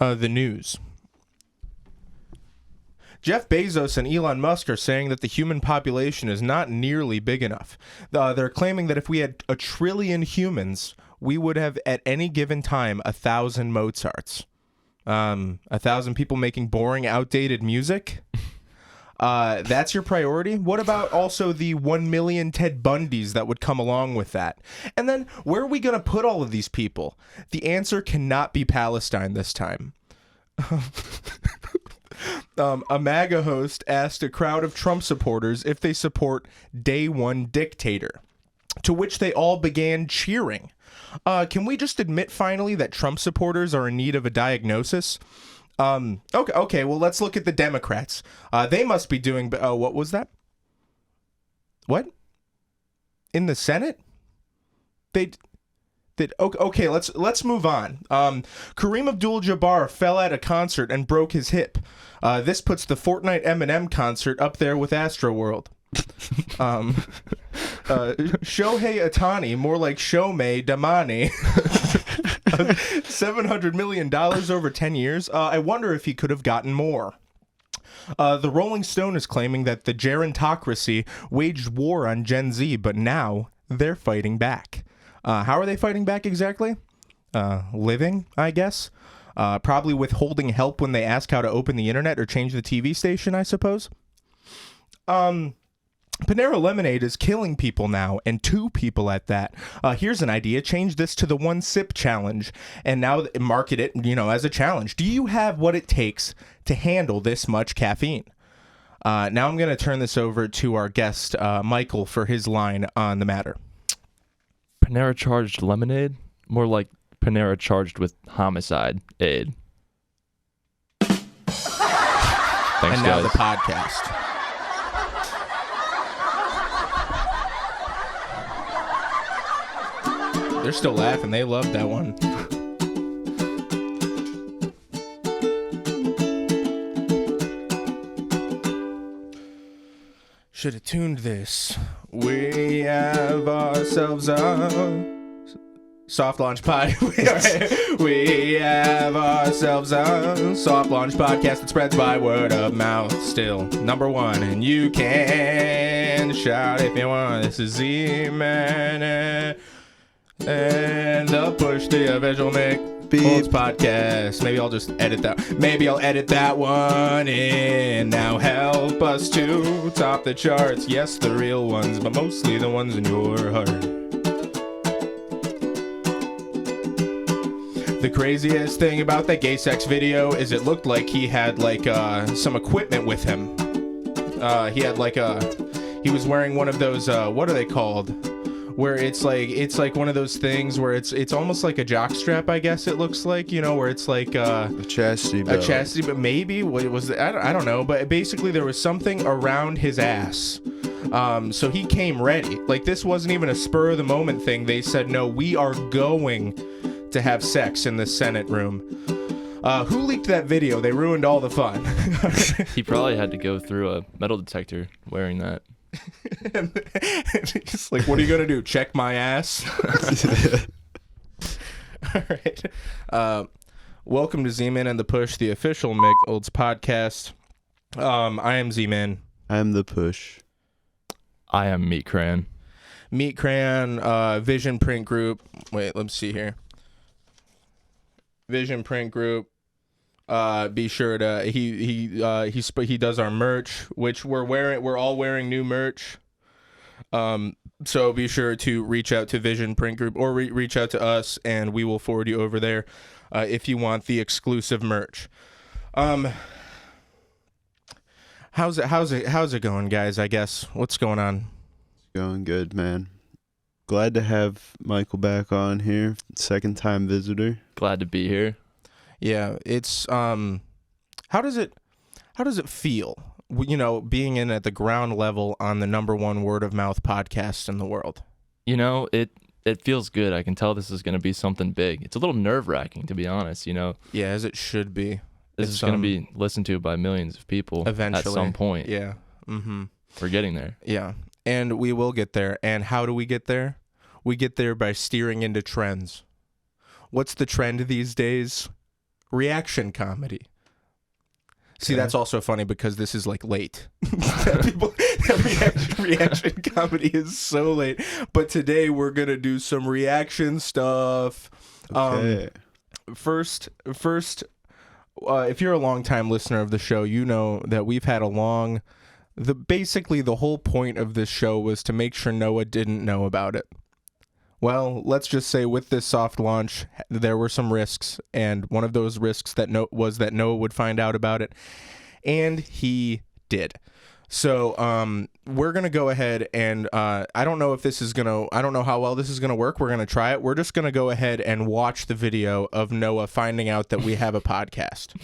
The news. Jeff Bezos and Elon Musk are saying that the human population is not nearly big enough. They're claiming that if we had 1 trillion humans, we would have at any given time 1,000 Mozarts. 1,000 people making boring, outdated music. That's your priority? What about also the 1 million Ted Bundys that would come along with that? And then where are we going to put all of these people? The answer cannot be Palestine this time. A MAGA host asked a crowd of Trump supporters if they support day one dictator, to which they all began cheering. Can we just admit finally that Trump supporters are in need of a diagnosis? Okay, well, let's look at the Democrats. They must be doing... what was that? What? In the Senate? Okay, let's move on. Kareem Abdul-Jabbar fell at a concert and broke his hip. This puts the Fortnite Eminem concert up there with Astroworld. Shohei Ohtani, more like Shohei Damani. $700 million over 10 years. I wonder if he could have gotten more. The Rolling Stone is claiming that the gerontocracy waged war on Gen Z, but now they're fighting back. How are they fighting back exactly? Living, I guess. Probably withholding help when they ask how to open the internet or change the TV station, I suppose. Panera Lemonade is killing people now, and 2 people at that. Here's an idea. Change this to the 1 sip challenge, and now market it, as a challenge. Do you have what it takes to handle this much caffeine? Now I'm going to turn this over to our guest, Michael, for his line on the matter. Panera charged lemonade? More like Panera charged with homicide aid. Thanks, and now guys. the podcast. They're still laughing. They loved that one. Should have tuned this. We have ourselves a soft launch pod. We have ourselves a soft launch podcast that spreads by word of mouth. Still number 1, and you can shout if you want. This is Z-Man and the Push, the official Meatcrayon podcast. Maybe I'll just edit that. Maybe I'll edit that one in. Now help us to top the charts. Yes, the real ones, but mostly the ones in your heart. The craziest thing about that gay sex video is it looked like he had some equipment with him. He was wearing one of those what are they called? Where it's like one of those things where it's almost like a jock strap, I guess it looks like, where it's like a chastity belt. A chastity, but maybe what was it? I don't know, but basically there was something around his ass. So he came ready. Like, this wasn't even a spur of the moment thing. They said, no, we are going to have sex in the Senate room. Who leaked that video? They ruined all the fun. He probably had to go through a metal detector wearing that. and he's like, what are you gonna do? Check my ass? All right. Welcome to Z-Man and the Push, the official Meatcrayon podcast. I am Z-Man. I am the Push. I am Meatcrayon. Meatcrayon, Vision Print Group. Wait, let's see here. Vision Print Group. Be sure to he does our merch, which we're wearing. We're all wearing new merch. So be sure to reach out to Vision Print Group or reach out to us, and we will forward you over there if you want the exclusive merch. How's it going, guys? I guess what's going on? Going good, man. Glad to have Michael back on here. Second time visitor. Glad to be here. Yeah, it's how does it feel, being in at the ground level on the #1 word of mouth podcast in the world? It feels good. I can tell this is going to be something big. It's a little nerve-wracking, to be honest, Yeah, as it should be. This is going to be listened to by millions of people eventually at some point. Yeah. Mm-hmm. We're getting there. Yeah, and we will get there. And how do we get there? We get there by steering into trends. What's the trend these days? reaction comedy. See, Okay. that's also funny because this is like late. That reaction comedy is so late. But today we're gonna do some reaction stuff. Okay. First, if you're a longtime listener of the show, you know that we've had basically the whole point of this show was to make sure Noah didn't know about it. Well, let's just say with this soft launch, there were some risks, and one of those risks was that Noah would find out about it, and he did. So we're going to go ahead and I don't know how well this is going to work. We're going to try it. We're just going to go ahead and watch the video of Noah finding out that we have a podcast.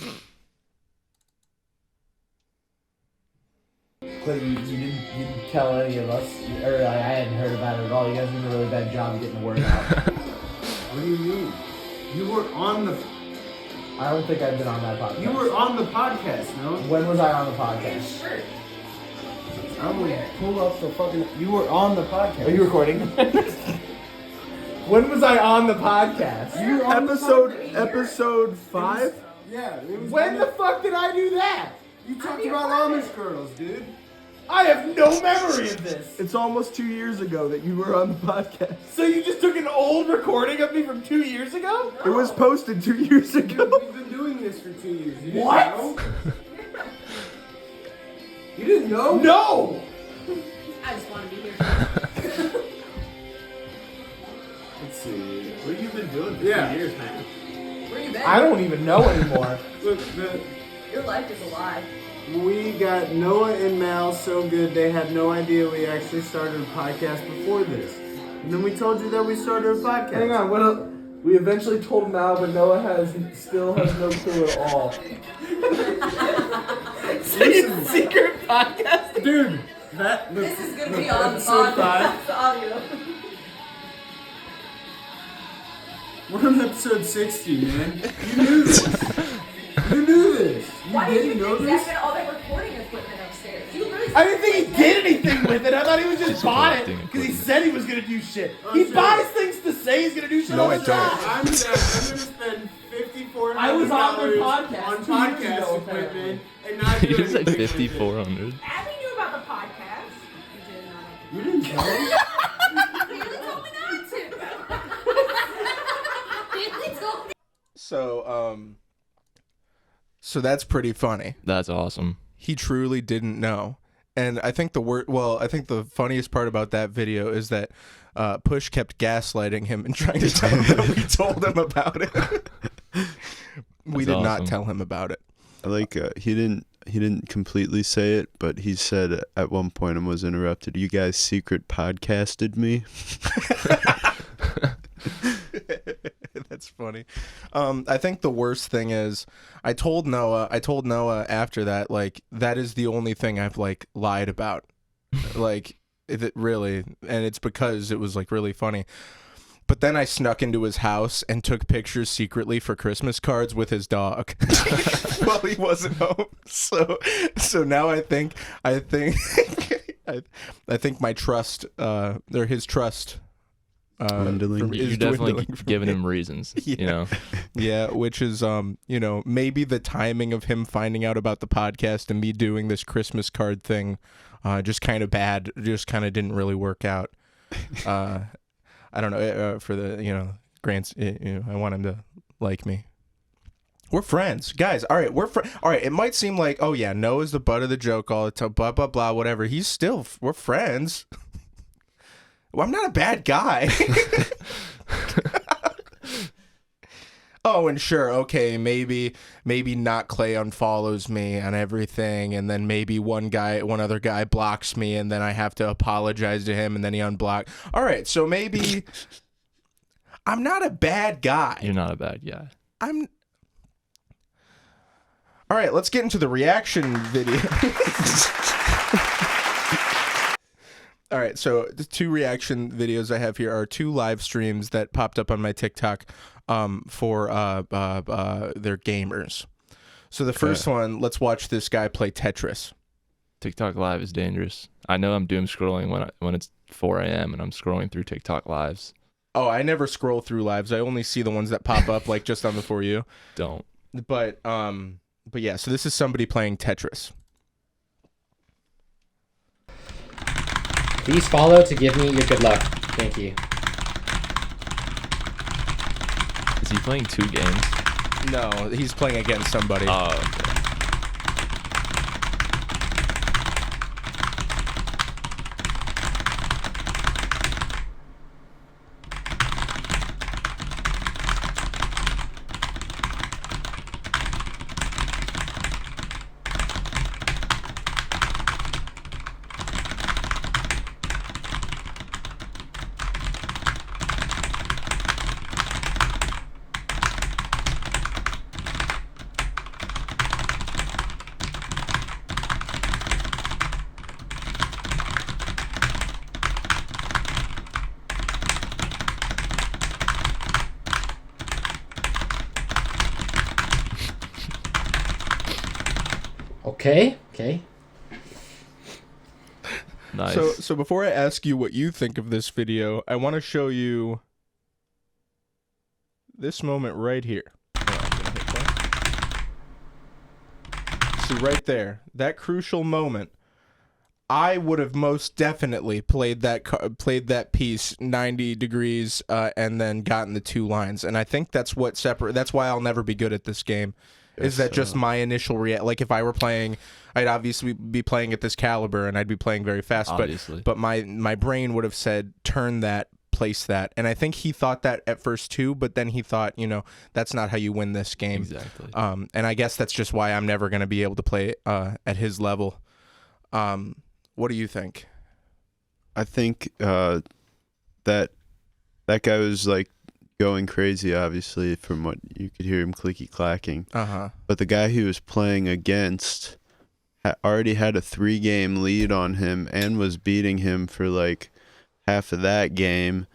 But you didn't tell any of us, or I hadn't heard about it at all. You guys did a really bad job of getting the word out. What do you mean? You were on the. I don't think I've been on that podcast. You were on the podcast, no? When was I on the podcast? I would pull up the fucking. You were on the podcast. Are you recording? When was I on the podcast? You were on Episode 5? Yeah. It was When the fuck did I do that? You talked about Amish girls, dude. I have no memory of this. It's almost 2 years ago that you were on the podcast. So you just took an old recording of me from 2 years ago? It was posted 2 years ago. We've been doing this for 2 years. You didn't What? know? You didn't know? No! I just want to be here. Let's see. What have you been doing for 2 years, man? Where you been? I don't even know anymore. Look, Your life is a lie. we got Noah and Mal so good they had no idea we actually started a podcast before this. And then we told you that we started a podcast. Hang on, what else? We eventually told Mal, but Noah still has no clue at all. Secret podcast? Dude, This is going to be on episode 5. the audio. We're on episode 60, man. You knew this. You knew this. Why You did you didn't know think this? Zach had all that recording equipment upstairs? You literally I didn't think he did anything with it. I thought he was just bought it collecting because he equipment. said he was going to do shit. Oh, He shit. buys things to say he's going to do shit No, all I the don't. time. I'm gonna spend $5,400 I was on their podcast on 2 years podcast ago, equipment and not You doing just said anything with it. 5,400. Abby knew about the podcast. You did not. You didn't tell me? Bailey told me not to. Bailey told me. So that's pretty funny. That's awesome. He truly didn't know. And I think I think the funniest part about that video is that Push kept gaslighting him and trying to tell him that we told him about it. We That's did not awesome. tell him about it. Like he didn't completely say it, but he said at one point and was interrupted. You guys secret podcasted me. That's funny. I think the worst thing is I told Noah after that, like, that is the only thing I've like lied about. Like, it really, and it's because it was like really funny. But then I snuck into his house and took pictures secretly for Christmas cards with his dog while he wasn't home. So now I think I think my trust or his trust Dwindling. is You're definitely dwindling for giving me. him reasons. Yeah. You know, Yeah, which is maybe the timing of him finding out about the podcast and me doing this Christmas card thing just kind of bad, just kind of didn't really work out. I don't know, for the grants, I want him to like me. We're friends, guys. All right, all right, it might seem like, oh yeah, Noah's the butt of the joke all the time, blah blah blah, whatever. We're friends. Well, I'm not a bad guy. Oh, and sure, okay, maybe not Clay unfollows me on everything, and then maybe one other guy blocks me, and then I have to apologize to him, and then he unblocked. All right, so maybe I'm not a bad guy. you're not a bad guy. All right, let's get into the reaction video. All right, so the 2 reaction videos I have here are 2 live streams that popped up on my TikTok for their gamers. So the first one, let's watch this guy play Tetris. TikTok Live is dangerous. I know I'm doom scrolling when it's 4 a.m. and I'm scrolling through TikTok Lives. Oh, I never scroll through lives. I only see the ones that pop up like just on the For You. Don't. But yeah, so this is somebody playing Tetris. Please follow to give me your good luck. Thank you. Is he playing 2 games? No, he's playing against somebody. Oh, okay. Okay. Nice. So before I ask you what you think of this video, I want to show you this moment right here. Hold on, I'm gonna hit play. See right there, that crucial moment. I would have most definitely played that piece 90 degrees and then gotten the 2 lines. And I think that's that's why I'll never be good at this game. Is that just my initial like if I were playing, I'd obviously be playing at this caliber and I'd be playing very fast. Obviously. But my brain would have said turn that, place that, and I think he thought that at first too. But then he thought, that's not how you win this game. Exactly. And I guess that's just why I'm never going to be able to play at his level. What do you think? I think that guy was like going crazy, obviously, from what you could hear him clicky clacking. But the guy he was playing against already had a 3-game lead on him and was beating him for like half of that game.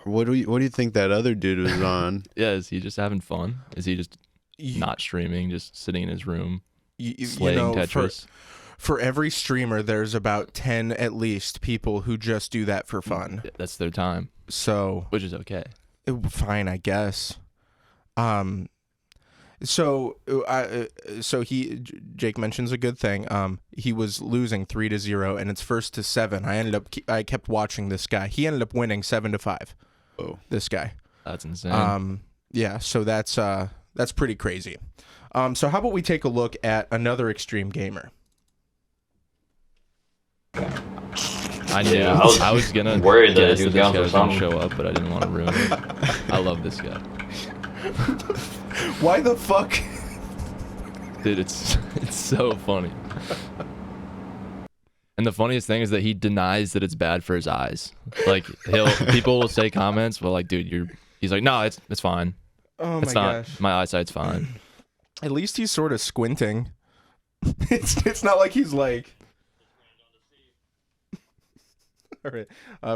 What do you think that other dude was on? Yeah, is he just having fun? Is he just not streaming, just sitting in his room slaying Tetris? For every streamer, there's about 10 at least people who just do that for fun. That's their time. So, which is okay. Fine, I guess. So Jake mentions a good thing. He was losing 3-0, and it's 1-7. I kept watching this guy. He ended up winning 7-5. Oh, this guy. That's insane. Yeah. So that's pretty crazy. So how about we take a look at another extreme gamer? I knew I was gonna worried that guess he was this going guy for was gonna something. show up, but I didn't want to ruin it. I love this guy. Why the fuck? Dude, it's so funny. And the funniest thing is that he denies that it's bad for his eyes. Like people will say comments, well, like, dude, he's like, no, it's fine. Oh it's my not. gosh. My eyesight's fine. At least he's sort of squinting. It's not like he's like. All right.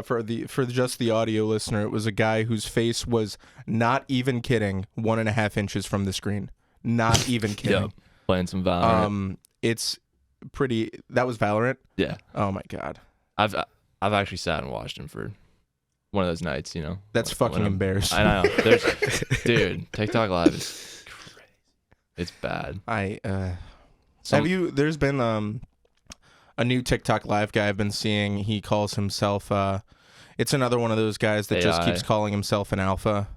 For just the audio listener, it was a guy whose face was not even kidding 1.5 inches from the screen. Not even kidding. Yep. Playing some Valorant. It's pretty. That was Valorant. Yeah. Oh my god. I've actually sat and watched him for one of those nights. That's fucking embarrassing. I know. Dude, TikTok Live is crazy. It's bad. There's been a new TikTok Live guy I've been seeing. He calls himself it's another one of those guys that just AI. keeps calling himself an alpha.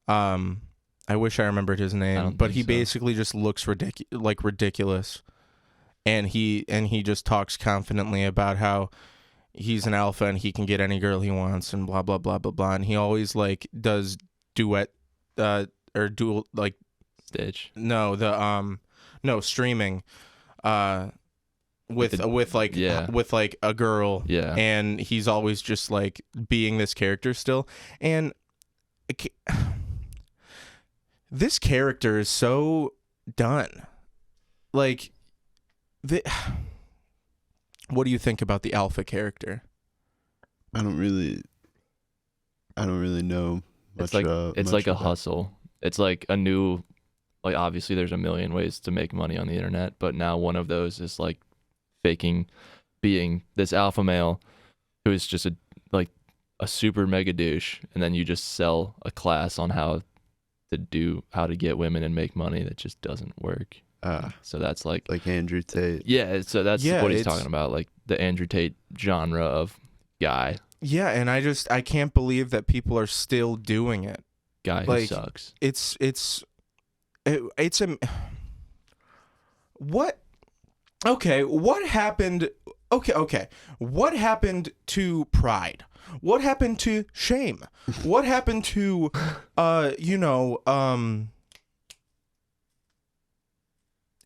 I wish I remembered his name, but he basically just looks ridiculous. And he just talks confidently about how he's an alpha and he can get any girl he wants and blah blah blah blah blah. And he always like does duet or dual like Stitch. No, streaming with a girl. Yeah. And he's always just like being this character still. And this character is so done. Like what do you think about the alpha character? I don't really know much. It's like a hustle. It's like a new, like, obviously there's a million ways to make money on the internet, but now one of those is like faking being this alpha male who is just a super mega douche, and then you just sell a class on how to do how to get women and make money that just doesn't work. So that's like Andrew Tate. Yeah, so that's Yeah, what he's talking about, like the Andrew Tate genre of guy. Yeah, and I can't believe that people are still doing it. Guy who sucks. It's a what? Okay, what happened? Okay. What happened to pride? What happened to shame? What happened to,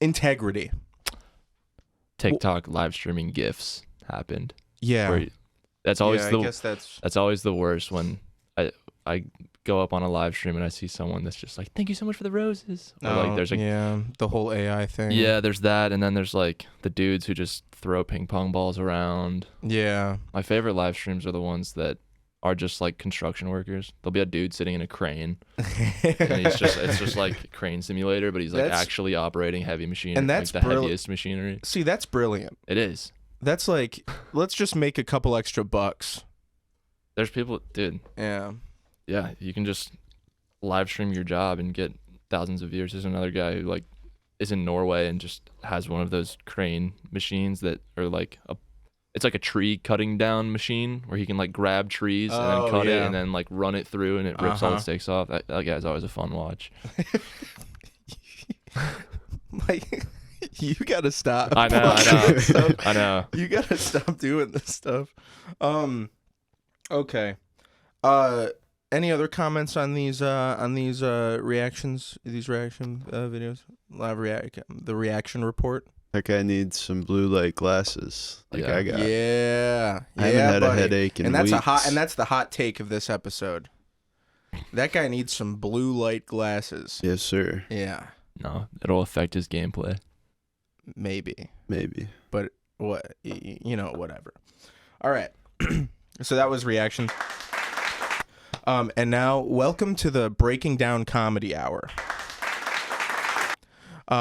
integrity? TikTok live streaming GIFs happened. Yeah. That's always I the guess that's always the worst when I go up on a live stream and I see someone that's just like, "Thank you so much for the roses." Or like there's the whole AI thing. Yeah, there's that, and then there's like the dudes who just throw ping pong balls around. Yeah. My favorite live streams are the ones that are just like construction workers. There'll be a dude sitting in a crane, and it's just like crane simulator, but he's like actually operating heavy machinery, and that's like the heaviest machinery. See, that's brilliant. It is. That's like, let's just make a couple extra bucks. There's people, dude. Yeah. Yeah, you can just live stream your job and get thousands of views. There's another guy who like is in Norway and just has one of those crane machines that are like it's like a tree cutting down machine where he can like grab trees and then cut it and then like run it through and it rips all the sticks off. That guy's always a fun watch. Like, you gotta stop. I know. You gotta stop doing this stuff. Okay. Any other comments on these reactions? These reaction videos? The reaction report. That guy needs some blue light glasses, like I got. Yeah, I haven't had a headache in weeks. That's the hot take of this episode. That guy needs some blue light glasses. Yes, sir. Yeah. No, it'll affect his gameplay. Maybe. But what? Whatever. All right. So that was reaction. And now, welcome to the Breaking Down Comedy Hour.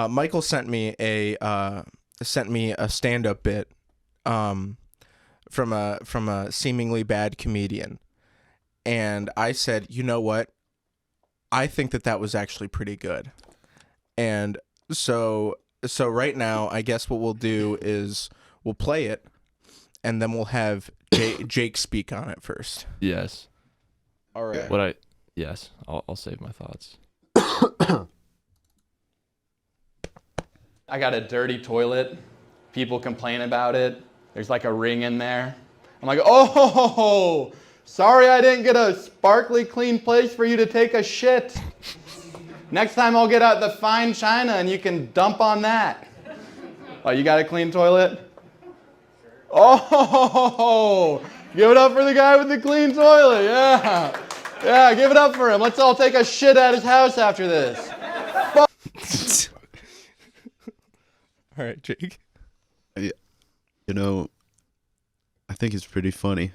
Michael sent me a stand-up bit from a seemingly bad comedian, and I said, you know what? I think that was actually pretty good, and so right now, I guess what we'll do is we'll play it, and then we'll have Jake speak on it first. Yes. All right. I'll save my thoughts. I got a dirty toilet. People complain about it. There's like a ring in there. I'm like, oh, sorry I didn't get a sparkly clean place for you to take a shit. Next time I'll get out the fine china and you can dump on that. Oh, you got a clean toilet? Oh, give it up for the guy with the clean toilet. Yeah, give it up for him. Let's all take a shit at his house after this. All right, Jake. I think it's pretty funny.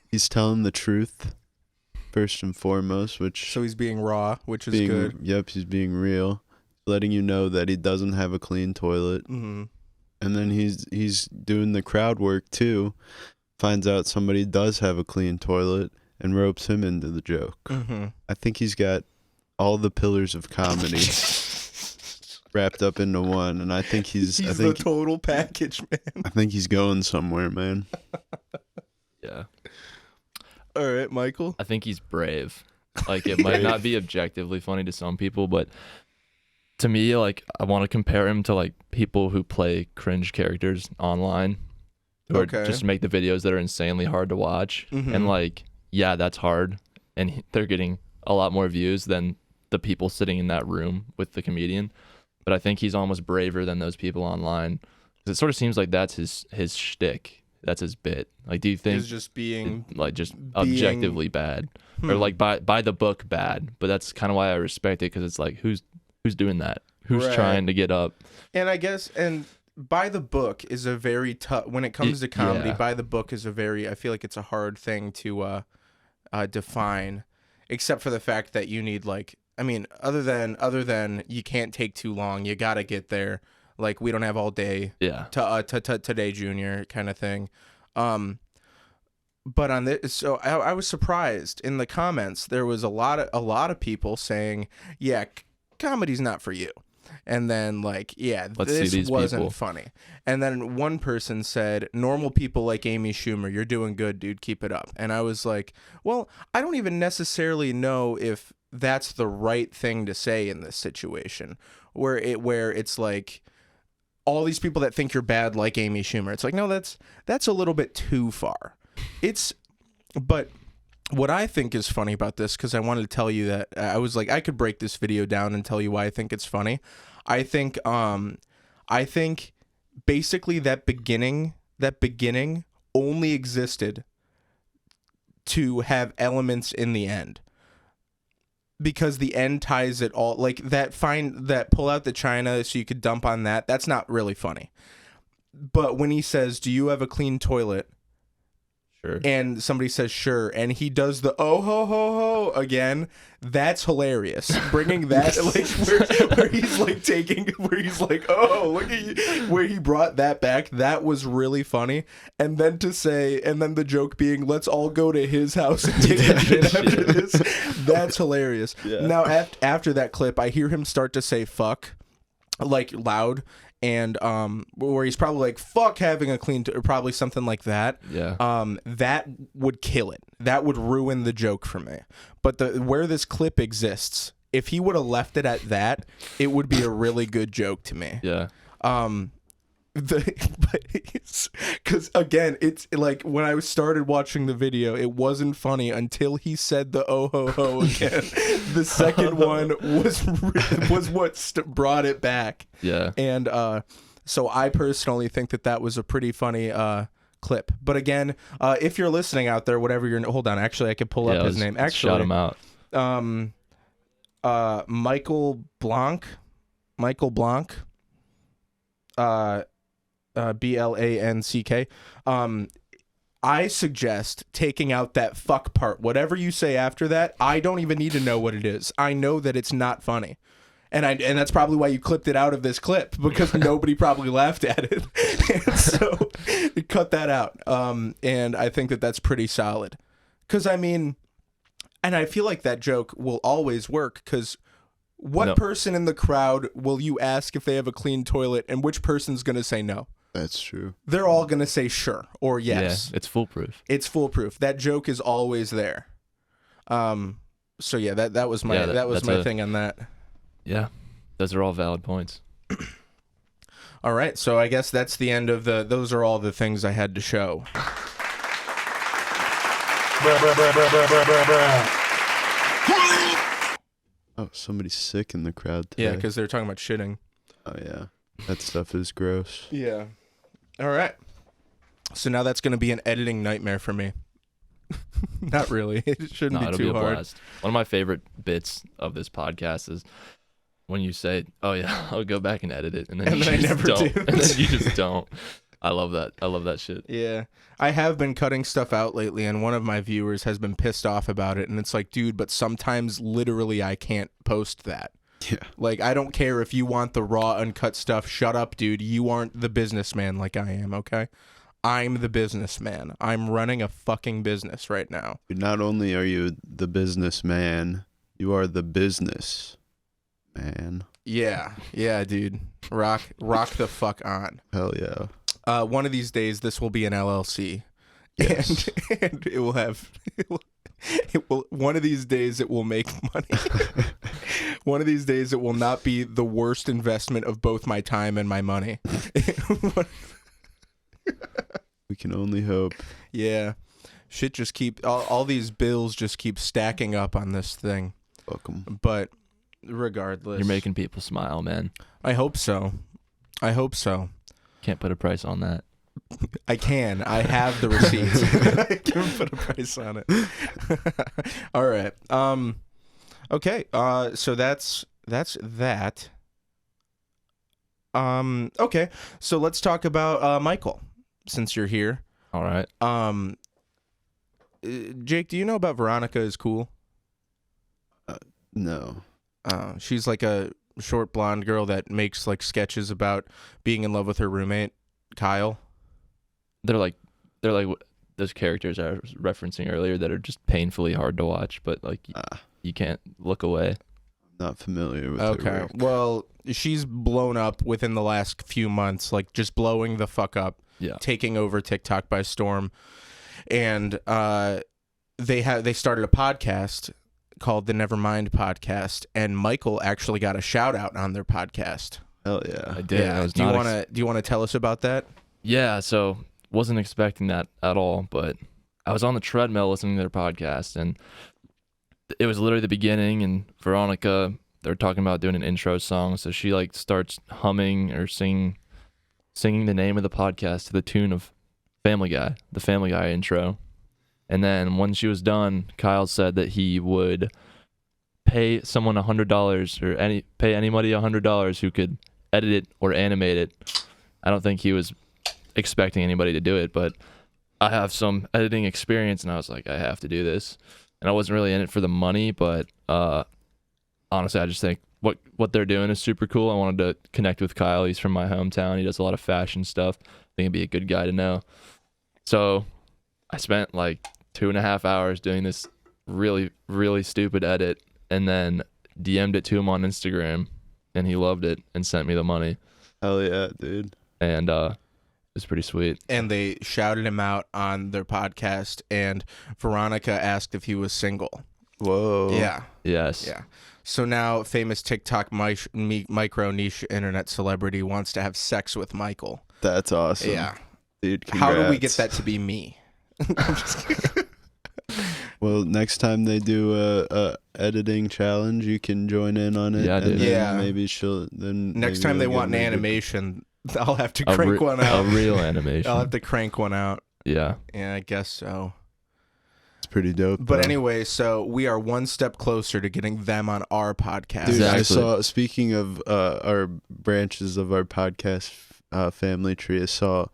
He's telling the truth, first and foremost, so he's being raw, which is good. Yep, he's being real, letting you know that he doesn't have a clean toilet. Mm-hmm. And then he's doing the crowd work too. Finds out somebody does have a clean toilet and ropes him into the joke. Mm-hmm. I think he's got all the pillars of comedy wrapped up into one, and I think he's the total package, man. I think he's going somewhere, man. Yeah. All right, Michael. I think he's brave. Like, it might not be objectively funny to some people, but to me, like, I want to compare him to like people who play cringe characters online, or just make the videos that are insanely hard to watch. Mm-hmm. And like, yeah, that's hard, and they're getting a lot more views than the people sitting in that room with the comedian. But I think he's almost braver than those people online. It sort of seems like that's his shtick. That's his bit. Like, do you think he's just being objectively bad, or like by the book bad? But that's kind of why I respect it, because it's like, who's doing that? Who's trying to get up? And I guess, and by the book is a very tough, when it comes to comedy, by the book is I feel like it's a hard thing to define, except for the fact that you need, like, I mean, other than you can't take too long, you gotta get there. Like, we don't have all day. Yeah. Today, Junior, kind of thing. but on this, so I was surprised in the comments. There was a lot of people saying, "Yeah, comedy's not for you," and then like, "Yeah, this wasn't funny." And then one person said, "Normal people like Amy Schumer, you're doing good, dude. Keep it up." And I was like, "Well, I don't even necessarily know if that's the right thing to say in this situation, where it's like." All these people that think you're bad like Amy Schumer. It's like, no, that's a little bit too far. But what I think is funny about this, because I wanted to tell you that I was like, I could break this video down and tell you why I think it's funny. I think basically that beginning only existed to have elements in the end. Because the end ties it all, like that pull out the china so you could dump on that. That's not really funny. But when he says, "Do you have a clean toilet?" Sure. And somebody says, "Sure," and he does the "oh ho ho ho" again. That's hilarious. Bringing that like where he's like where he's like, "Oh, look at you," where he brought that back. That was really funny. And then the joke being, "Let's all go to his house and take a shit after this." That's hilarious. Yeah. Now after that clip, I hear him start to say "fuck" like loud. And where he's probably like, "Fuck having a clean," or probably something like that. Yeah. That would kill it. That would ruin the joke for me. But where this clip exists, if he would have left it at that, it would be a really good joke to me. Yeah. Because again, it's like when I started watching the video, it wasn't funny until he said the "oh ho ho" again. The second one was what brought it back. Yeah. And so I personally think that was a pretty funny clip. But again, if you're listening out there, whatever hold on, actually I could pull up his name. Actually, shout him out. Michael Blanc. Blanck. I suggest taking out that "fuck" part. Whatever you say after that, I don't even need to know what it is. I know that it's not funny. And that's probably why you clipped it out of this clip, because nobody probably laughed at it. And so cut that out. And I think that's pretty solid. Because, I mean, and I feel like that joke will always work, because what person in the crowd will you ask if they have a clean toilet, and which person's going to say no? That's true. They're all going to say sure or yes. Yeah, it's foolproof. It's foolproof. That joke is always there. So yeah, that was my my thing on that. Yeah. Those are all valid points. All right, so I guess that's the end of those are all the things I had to show. Oh, somebody's sick in the crowd today. Yeah, because they're talking about shitting. Oh, yeah. That stuff is gross. Yeah. All right. So now that's going to be an editing nightmare for me. Not really. It shouldn't be too hard. Blast. One of my favorite bits of this podcast is when you say, "Oh, yeah, I'll go back and edit it." And then I never don't. And then you just don't. I love that. I love that shit. Yeah. I have been cutting stuff out lately, and one of my viewers has been pissed off about it. And it's like, dude, but sometimes literally I can't post that. Yeah. Like, I don't care if you want the raw, uncut stuff. Shut up, dude. You aren't the businessman like I am, okay? I'm the businessman. I'm running a fucking business right now. Not only are you the businessman, you are the business man. Yeah. Yeah, dude. Rock the fuck on. Hell yeah. One of these days, this will be an LLC. Yes. And it will have... one of these days it will make money. One of these days it will not be the worst investment of both my time and my money. We can only hope. Yeah. Shit just all these bills just keep stacking up on this thing. Welcome. But regardless. You're making people smile, man. I hope so. Can't put a price on that. I can. I have the receipts. I can put a price on it. All right. Okay. So that's that. Okay. So let's talk about Michael, since you're here. All right. Jake, do you know about Veronica is Cool? No. She's like a short blonde girl that makes like sketches about being in love with her roommate, Kyle. They're like those characters I was referencing earlier that are just painfully hard to watch, but like you can't look away. Not familiar with her Okay. work. Well, she's blown up within the last few months, like just blowing the fuck up, Yeah. taking over TikTok by storm. And they started a podcast called the Nevermind Podcast, and Michael actually got a shout out on their podcast. Hell yeah. I did. I was Do you not want to tell us about that? Yeah, so wasn't expecting that at all, but I was on the treadmill listening to their podcast, and it was literally the beginning, and Veronica, they're talking about doing an intro song, so she like starts humming or singing the name of the podcast to the tune of Family Guy, the Family Guy intro. And then when she was done, Kyle said that he would pay someone $100 or pay anybody $100 who could edit it or animate it. I don't think he was expecting anybody to do it, but I have some editing experience, and I was like, I have to do this. And I wasn't really in it for the money, but honestly, I just think what they're doing is super cool. I wanted to connect with Kyle. He's from my hometown. He does a lot of fashion stuff. I think he'd be a good guy to know. So I spent like 2.5 hours doing this really, really stupid edit, and then DM'd it to him on Instagram, and he loved it and sent me the money. Hell yeah, dude. And it's pretty sweet. And they shouted him out on their podcast, and Veronica asked if he was single. Whoa. Yeah. Yes. Yeah. So now famous TikTok micro niche internet celebrity wants to have sex with Michael. That's awesome. Yeah. Dude, How do we get congrats. that to be me? I'm just kidding. Well, next time they do a editing challenge, you can join in on it. Yeah, and dude. then Yeah. Maybe she'll then. Next maybe time they we'll want an get maybe- animation, I'll have to A crank one A out. real animation. I'll have to crank one out. Yeah. Yeah, I guess so. It's pretty dope. But though. anyway, so we are one step closer to getting them on our podcast. Dude, I Exactly. saw. Speaking of our branches of our podcast family tree, I saw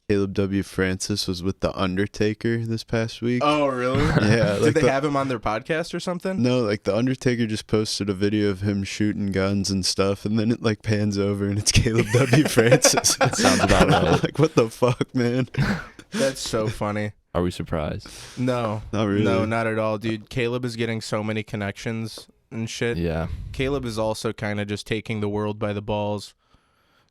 Caleb W. Francis was with the Undertaker this past week. Oh, really? Yeah, Did like they the- have him on their podcast or something? No, like the Undertaker just posted a video of him shooting guns and stuff, and then it like pans over and it's Caleb W. Francis. Sounds about I'm right. like, what the fuck, man? That's so funny. Are we surprised? No. Not really. No, not at all, dude. Caleb is getting so many connections and shit. Yeah. Caleb is also kind of just taking the world by the balls.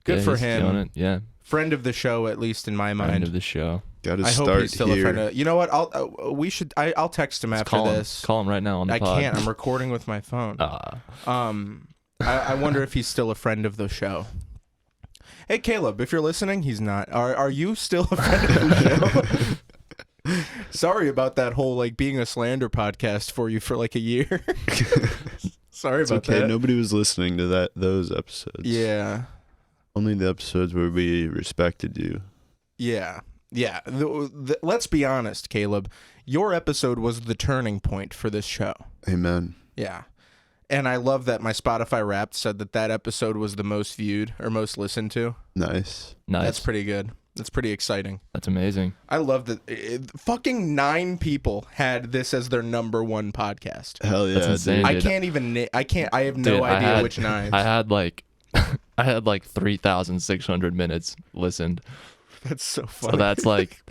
Good Yeah, for he's him. doing it. Yeah. Friend of the show, at least in my End mind. of the show. Got to I hope start he's still here. a friend of. You know what? I'll text him after Call him. this. Call him right now on the I pod. can't. I'm recording with my phone. I wonder if he's still a friend of the show. Hey, Caleb, if you're listening, he's not. Are you still a friend of the show? Sorry about that whole like being a slander podcast for you for like a year. Sorry It's about okay. that. Nobody was listening to those episodes. Yeah. Only the episodes where we respected you. Yeah. Yeah. Let's be honest, Caleb. Your episode was the turning point for this show. Amen. Yeah. And I love that my Spotify Wrapped said that episode was the most viewed or most listened to. Nice. Nice. That's pretty good. That's pretty exciting. That's amazing. I love that. Fucking 9 people had this as their number 1 podcast. Hell yeah. That's insane. dude. I Dude. can't even. I can't. I have no Dude, idea which 9. I had like 3,600 minutes listened. That's so funny. So that's like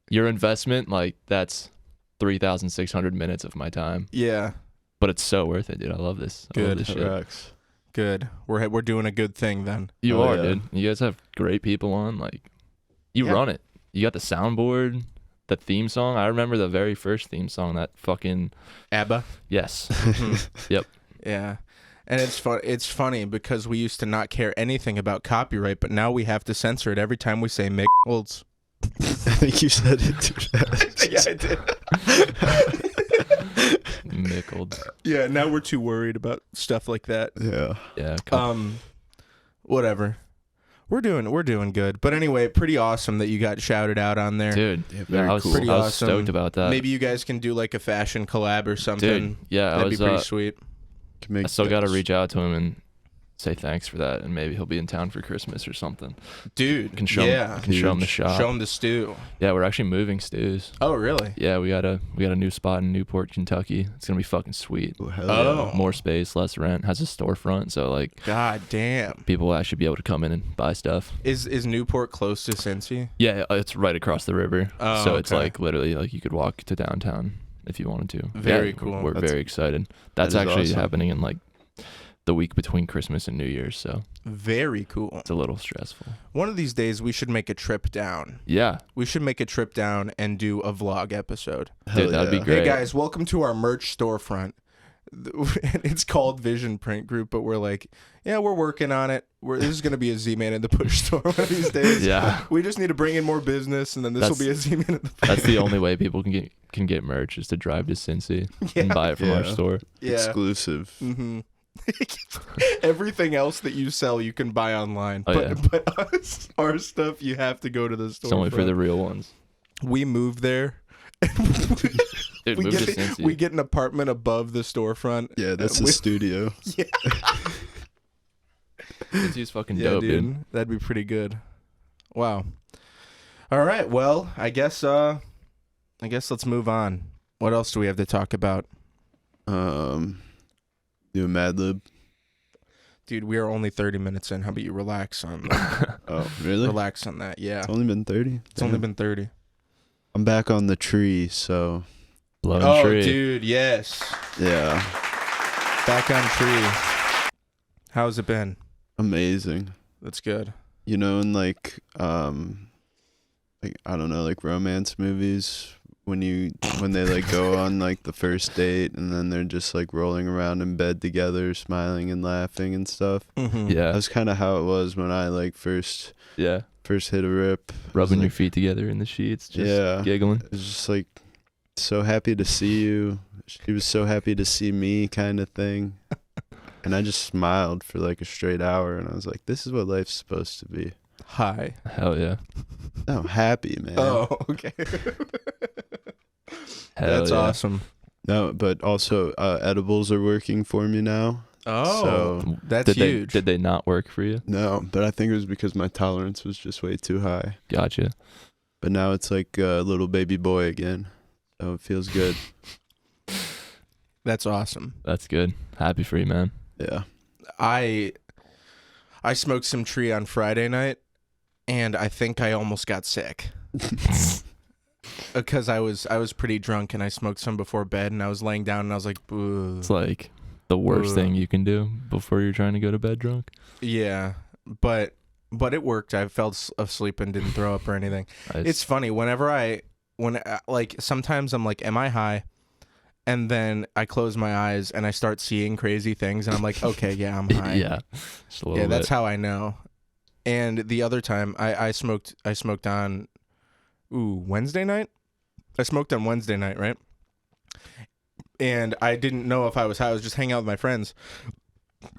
your investment. Like that's 3,600 minutes of my time. Yeah. But it's so worth it, dude. I love this. I love Good. this That shit. rocks. Good. We're doing a good thing then. You Oh, are, yeah. dude. You guys have great people on. Like you Yeah. run it. You got the soundboard, the theme song. I remember the very first theme song. That fucking ABBA. yes. Mhm. Yep. Yeah. And it's fun. It's funny because we used to not care anything about copyright, but now we have to censor it every time we say McDonald's. I think you said it too fast. Yeah, I did. Mickled. Yeah, now we're too worried about stuff like that. Yeah. Yeah. Whatever. We're doing good. But anyway, pretty awesome that you got shouted out on there. Dude, very I was, cool. Pretty I was awesome. stoked about that. Maybe you guys can do like a fashion collab or something. Dude, yeah, That'd be pretty sweet. Can make I still got to those. reach out to him and say thanks for that, and maybe he'll be in town for Christmas or something. Dude, Can show yeah. him, can show him the shop. Show him the stew. Yeah, we're actually moving stews. Oh, really? Yeah, we got a new spot in Newport, Kentucky. It's gonna be fucking sweet. Oh, hell Oh. yeah. More space, less rent. Has a storefront, so like God damn. people will actually be able to come in and buy stuff. Is Newport close to Cincy? Yeah, it's right across the river. Oh, So it's okay. like literally like you could walk to downtown if you wanted to. Very Yeah, cool. We're That's- very excited. that That's is actually awesome. happening in like the week between Christmas and New Year's, so Very cool. it's a little stressful. One of these days, we should make a trip down. Yeah, We should make a trip down and do a vlog episode. Hell dude, that'd be yeah. great. Hey guys, welcome to our merch storefront. It's called Vision Print Group, but we're like, yeah, we're working on it. This is gonna be a Z-Man in the Push store one of these days. Yeah. We just need to bring in more business, and then this will be a Z-Man in the Push. That's the only way people can get merch is to drive to Cincy and buy it from our Yeah. store. Yeah. Exclusive. Mm-hmm. Everything else that you sell, you can buy online. Oh, but our stuff, you have to go to the store. It's only for the real ones. We moved there. Dude, we move to get Cincy. we get an apartment above the storefront. Yeah, that's we- the studio. Cincy's fucking Yeah, dope, dude. dude. That'd be pretty good. Wow. All right. Well, I guess let's move on. What else do we have to talk about? Do a Mad Lib. Dude, we are only 30 minutes in. How about you relax on that? Oh, really? Relax on that. Yeah. It's only been 30. It's only been 30. I'm back on the tree, so Blowing Oh, tree. dude, yes. yeah, Back on tree. How's it been? amazing. That's good. You know, in like I don't know, like romance movies, when they like go on like the first date and then they're just like rolling around in bed together, smiling and laughing and stuff. Mm-hmm. Yeah, That's kind of how it was when I like first yeah. hit a rip. I was, Rubbing your like, feet together in the sheets, just Yeah. giggling. It was just like so happy to see you. She was so happy to see me, kind of thing. And I just smiled for like a straight hour, and I was like, "This is what life's supposed to be." Hi. Hell yeah. I'm happy, man. Oh, okay. Hell That's yeah. awesome. No, but also edibles are working for me now. Oh, So- that's Did huge. Did they not work for you? No, but I think it was because my tolerance was just way too high. Gotcha. But now it's like a little baby boy again. So it feels good. That's awesome. That's good. Happy for you, man. Yeah. I smoked some tree on Friday night, and I think I almost got sick because I was pretty drunk, and I smoked some before bed, and I was laying down, and I was like, "Boo." It's like the worst Ugh. thing you can do before you're trying to go to bed drunk. Yeah, but it worked. I fell asleep and didn't throw up or anything. It's funny like sometimes I'm like, am I high? And then I close my eyes and I start seeing crazy things, and I'm like, okay, yeah, I'm high. yeah, just a little Yeah, that's bit. how I know. And the other time I smoked on Wednesday night. I smoked on Wednesday night, right? And I didn't know if I was high. I was just hanging out with my friends.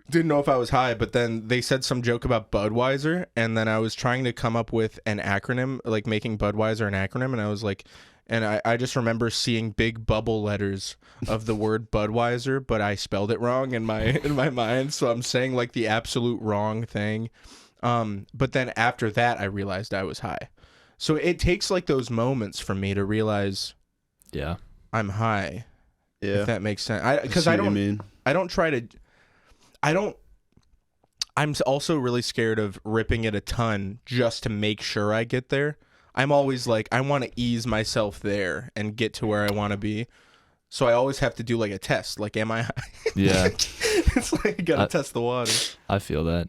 Didn't know if I was high, but then they said some joke about Budweiser, and then I was trying to come up with an acronym, like making Budweiser an acronym, and I was like, and I just remember seeing big bubble letters of the word Budweiser, but I spelled it wrong in my mind, so I'm saying like the absolute wrong thing. But then after that, I realized I was high. So it takes like those moments for me to realize Yeah. I'm high. Yeah. If that makes sense. Because See I what you don't. mean. I'm also really scared of ripping it a ton just to make sure I get there. I'm always like, I want to ease myself there and get to where I want to be. So I always have to do like a test. Like, am I high? Yeah. It's like, you gotta test the water. I feel that.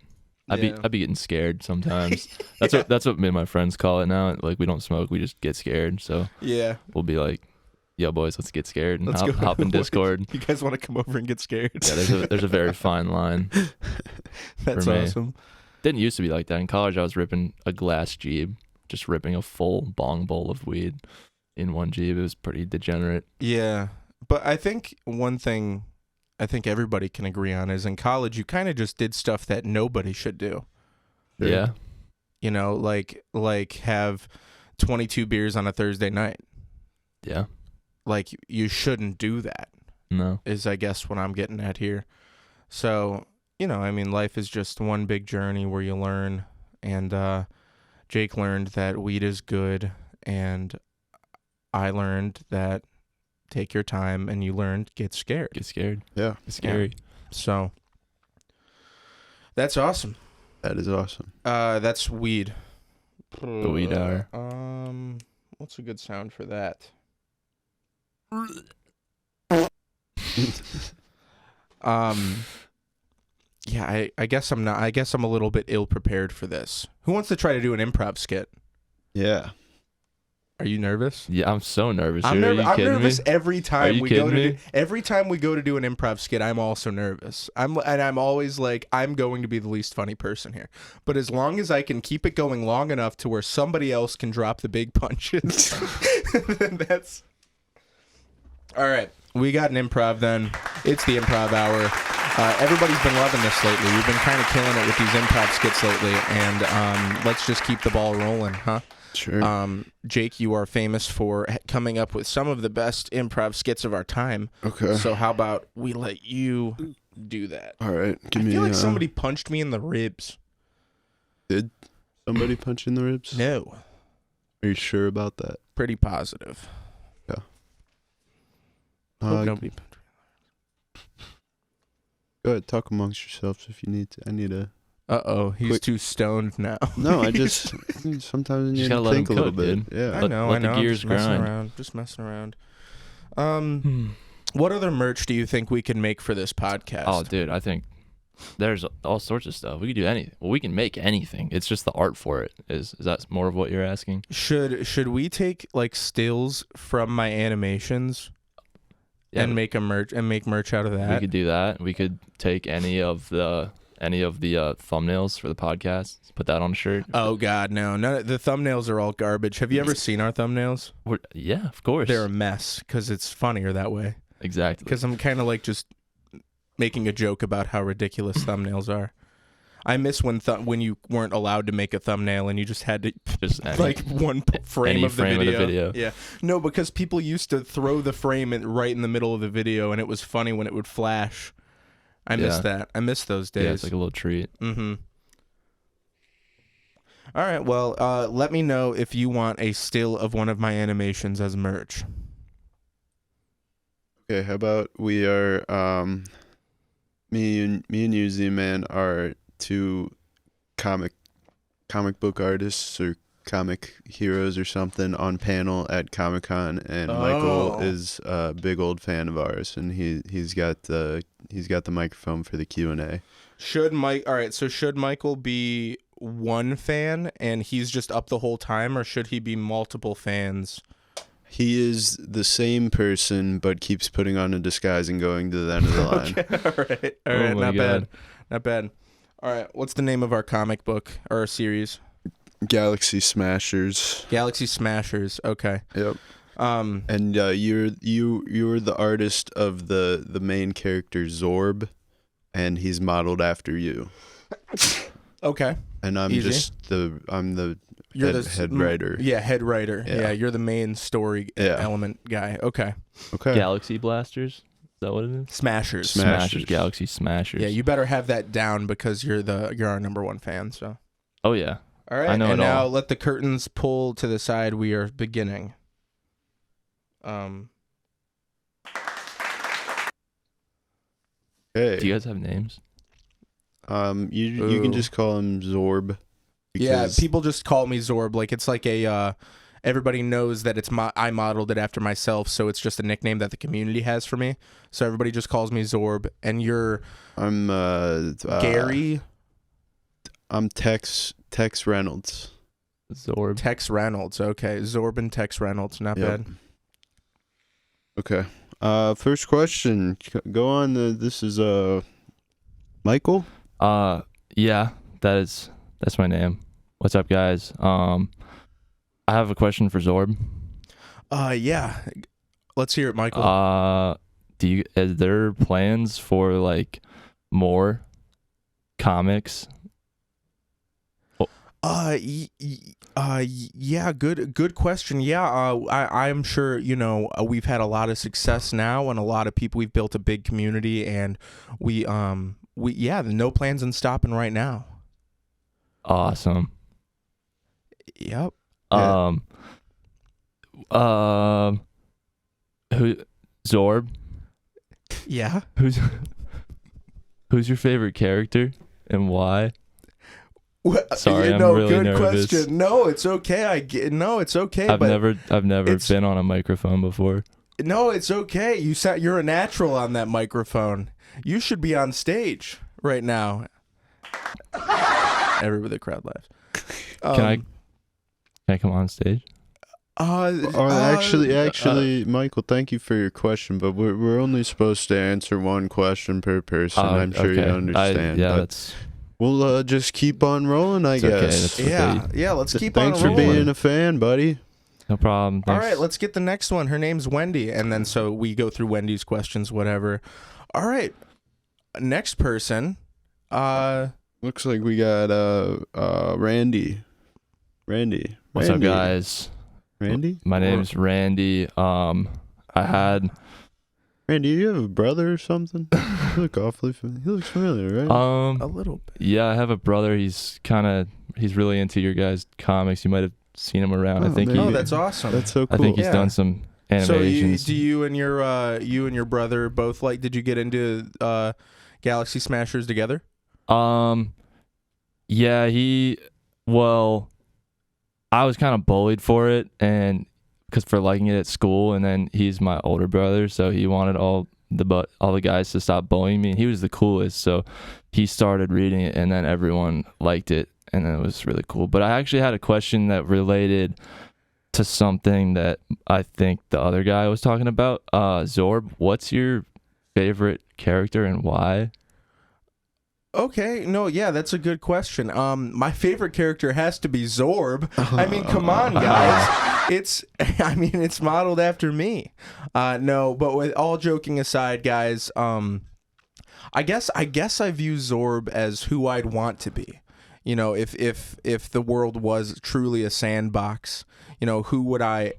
Yeah. I'd be getting scared sometimes. That's what me and my friends call it now. Like, we don't smoke, we just get scared. So Yeah. we'll be like, "Yo, boys, let's get scared and Let's hop in Discord." You guys want to come over and get scared? Yeah, there's a very fine line. That's for me. awesome. Didn't used to be like that. In college, I was ripping a glass Jeeb, just ripping a full bong bowl of weed in one Jeeb. It was pretty degenerate. Yeah. But I think one thing I think everybody can agree on is in college, you kind of just did stuff that nobody should do. Sure. Yeah. You know, like have 22 beers on a Thursday night. Yeah. Like, you shouldn't do that, No. is I guess what I'm getting at here. So I mean, life is just one big journey where you learn. And Jake learned that weed is good, and I learned that take your time, and you learned get scared. Get scared. Yeah. It's scary. Yeah. So that's awesome. That is awesome. That's weed. The weed hour. What's a good sound for that? Yeah, I guess I'm not. I guess I'm a little bit ill prepared for this. Who wants to try to do an improv skit? Yeah. Are you nervous? Yeah, I'm so nervous. I'm, Are you I'm kidding nervous me? every time you we go kidding to me? every time we go to do an improv skit. I'm also nervous. I'm always like, I'm going to be the least funny person here. But as long as I can keep it going long enough to where somebody else can drop the big punches, then that's all right. We got an improv then. It's the improv hour. Everybody's been loving this lately. We've been kind of killing it with these improv skits lately, and let's just keep the ball rolling, huh? Sure. Jake, you are famous for coming up with some of the best improv skits of our time. Okay. So how about we let you do that? All right. I feel like somebody punched me in the ribs. Did somebody punch in the ribs? No. Are you sure about that? Pretty positive. Yeah. Hope nobody punched me. Go ahead. Talk amongst yourselves if you need to. I need a... Uh-oh, he's Quick. too stoned now. No, I just... sometimes you Just need gotta to let think a him little cook, bit. dude. Yeah. I know. let the I'm gears just messing grind. around. Just messing around. What other merch do you think we can make for this podcast? Oh, dude, I think there's all sorts of stuff. We could do anything. Well, we can make anything. It's just the art for it. Is that more of what you're asking? Should we take like stills from my animations Yeah, and make merch out of that? we could do that. We could take any of the thumbnails for the podcast, put that on a shirt. Oh God, no! The thumbnails are all garbage. Have you ever seen our thumbnails? Yeah, of course. They're a mess because it's funnier that way. Exactly. Because I'm kind of like just making a joke about how ridiculous thumbnails are. I miss when you weren't allowed to make a thumbnail and you just had to Just any- like one frame, any of, the frame of the video. video. Yeah, no, because people used to throw the frame right in the middle of the video, and it was funny when it would flash. I miss that. I miss those days. Yeah, it's like a little treat. Mm-hmm. All right. Well, let me know if you want a still of one of my animations as merch. Okay, how about we are... Me and you, Z-Man, are two comic book artists or comic heroes or something on panel at Comic-Con, and Michael is a big old fan of ours, and he's got the microphone for the Q&A. Should Michael be one fan and he's just up the whole time, or should he be multiple fans? He is the same person, but keeps putting on a disguise and going to the end of the line. Okay, all right, Oh my not God. bad. All right, what's the name of our comic book or our series? Galaxy Smashers. Galaxy Smashers. Okay. Yep. And you're the artist of the main character Zorb, and he's modeled after you. Okay. And I'm Easy. just the You're head writer. Yeah, head writer. Yeah. Yeah, you're the main story element guy. Okay. Okay. Galaxy Blasters? Is that what it is? Smashers. Smashers. Galaxy Smashers. Yeah, you better have that down because you're our number one fan. So. Oh yeah. All right. I know and it now all. let the curtains pull to the side. We are beginning. Hey. Do you guys have names? You can just call him Zorb. Yeah, because- people just call me Zorb. Like it's like everybody knows that I modeled it after myself, so it's just a nickname that the community has for me. So everybody just calls me Zorb. And you're I'm Gary. I'm Tex Reynolds. Zorb. Tex Reynolds. Okay, Zorb and Tex Reynolds. Not Yep. bad. Okay. First question. Go on. This is Michael. Yeah, that's my name. What's up, guys? I have a question for Zorb. Yeah. Let's hear it, Michael. Is there plans for like more comics? Yeah, good question. Yeah, I'm sure, we've had a lot of success now and a lot of people. We've built a big community, and we no plans on stopping right now. Awesome. Yep. Who Zorb? Yeah. Who's your favorite character and why? Sorry, I'm really good nervous. question. No, it's okay. It's okay. I've never been on a microphone before. No, it's okay. You're a natural on that microphone. You should be on stage right now. Everybody, the crowd laughs. Can I come on stage? Actually, Michael, thank you for your question, but we're only supposed to answer one question per person. I'm sure you understand. We'll just keep on rolling, I guess. Yeah. Let's keep on rolling. Thanks for being a fan, buddy. No problem. Thanks. All right, let's get the next one. Her name's Wendy, and then so we go through Wendy's questions, whatever. All right, next person. Looks like we got Randy. What's up, guys? Randy? My name's Randy. Randy, you have a brother or something? You look awfully familiar. He looks familiar, right? A little bit. Yeah, I have a brother. He's really into your guys' comics. You might have seen him around. I think. That's awesome. That's so cool. I think he's done some animations. So you and your brother both did you get into Galaxy Smashers together? Yeah, I was kind of bullied for it, and for liking it at school, and then he's my older brother, so he wanted all the guys to stop bullying me, and he was the coolest, so he started reading it, and then everyone liked it, and then it was really cool. But I actually had a question that related to something that I think the other guy was talking about. Zorb, what's your favorite character and why? Okay, no, yeah, that's a good question. My favorite character has to be Zorb. I mean, come on, guys. It's modeled after me. No, but with all joking aside, guys, I guess I view Zorb as who I'd want to be. You know, if the world was truly a sandbox, you know, who would I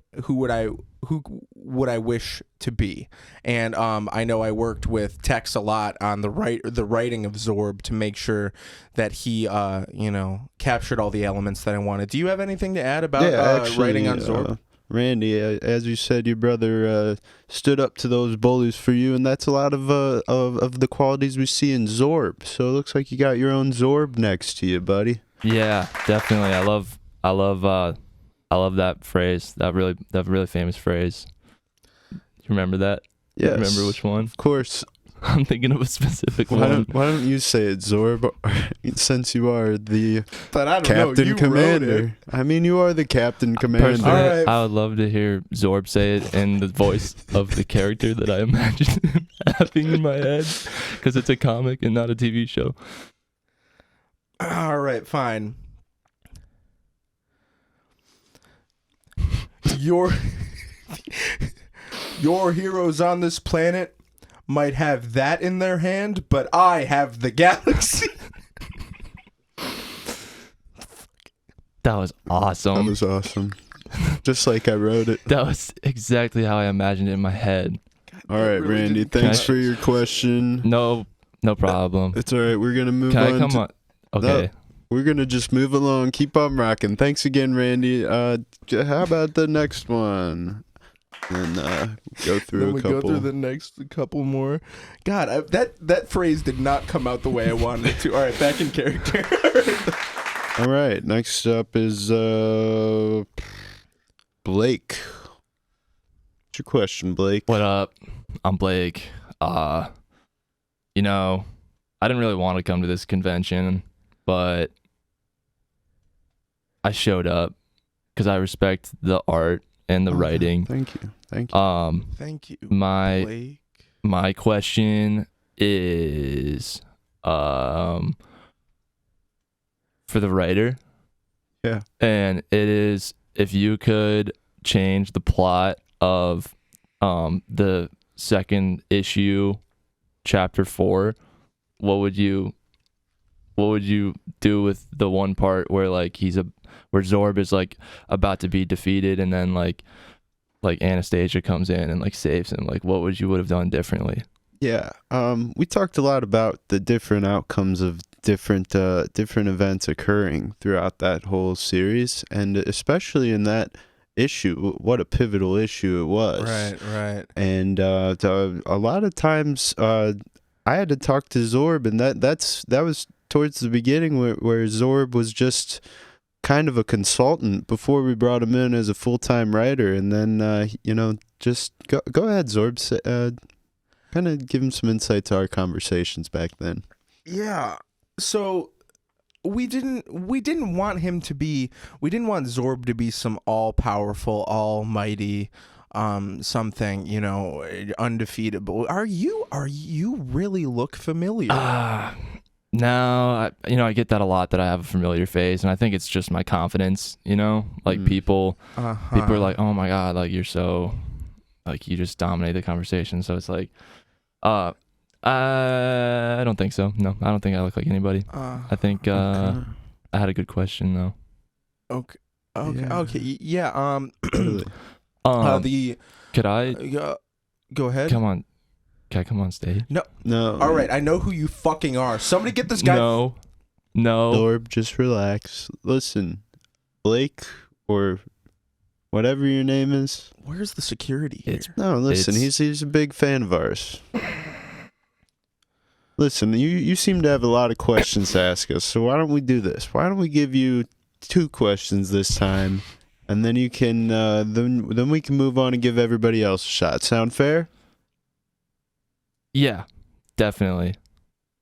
wish to be? And I know I worked with Tex a lot on the writing of Zorb to make sure that he captured all the elements that I wanted. Do you have anything to add about writing on Zorb? Randy, as you said, your brother stood up to those bullies for you, and that's a lot of the qualities we see in Zorb. So it looks like you got your own Zorb next to you, buddy. Yeah, definitely. I love that phrase. That really famous phrase. You remember that? Yes. Remember which one? Of course. I'm thinking of a specific one. Why don't you say it, Zorb? Since you are the Captain Commander. I mean, you are the Captain Commander. Personally, I would love to hear Zorb say it in the voice of the character that I imagine him having in my head, because it's a comic and not a TV show. All right, fine. Your heroes on this planet might have that in their hand, but I have the galaxy. That was awesome. That was awesome. Just like I wrote it. That was exactly how I imagined it in my head. All right, really Randy, thanks for your question. No problem. It's all right. We're going to move on. Can I come on? Okay. We're going to just move along. Keep on rocking. Thanks again, Randy. How about the next one? And go through a couple. Go through the next couple more. God, that phrase did not come out the way I wanted it to. All right, back in character. All right, next up is Blake. What's your question, Blake? What up? I'm Blake. I didn't really want to come to this convention, but I showed up because I respect the art and the writing. Thank you. Thank you. My question is for the writer. Yeah. And it is, if you could change the plot of the second issue, chapter 4, what would you do with the one part where where Zorb is about to be defeated, and then like Anastasia comes in and saves him? What would you have done differently? Yeah. We talked a lot about the different outcomes of different events occurring throughout that whole series, and especially in that issue, what a pivotal issue it was. Right. And a lot of times, I had to talk to Zorb, and that was towards the beginning where Zorb was just kind of a consultant before we brought him in as a full-time writer, and then just go ahead, Zorb. Kind of give him some insight to our conversations back then. Yeah. So we didn't want Zorb to be some all-powerful, almighty something, undefeatable. Are you really look familiar? No, I get that a lot, that I have a familiar face, and I think it's just my confidence, like people are like, oh my God, like you're so, like you just dominate the conversation. So it's like, I don't think so. No, I don't think I look like anybody. I think I had a good question though. Okay. Yeah. Could I go ahead? come on? Can I come on stage? No. All right, I know who you fucking are. Somebody get this guy. No. Zorb, just relax. Listen, Blake, or whatever your name is. Where's the security here? No, listen, he's a big fan of ours. Listen, you seem to have a lot of questions to ask us, so why don't we do this? Why don't we give you 2 questions this time, and then you can then we can move on and give everybody else a shot. Sound fair? Yeah, definitely.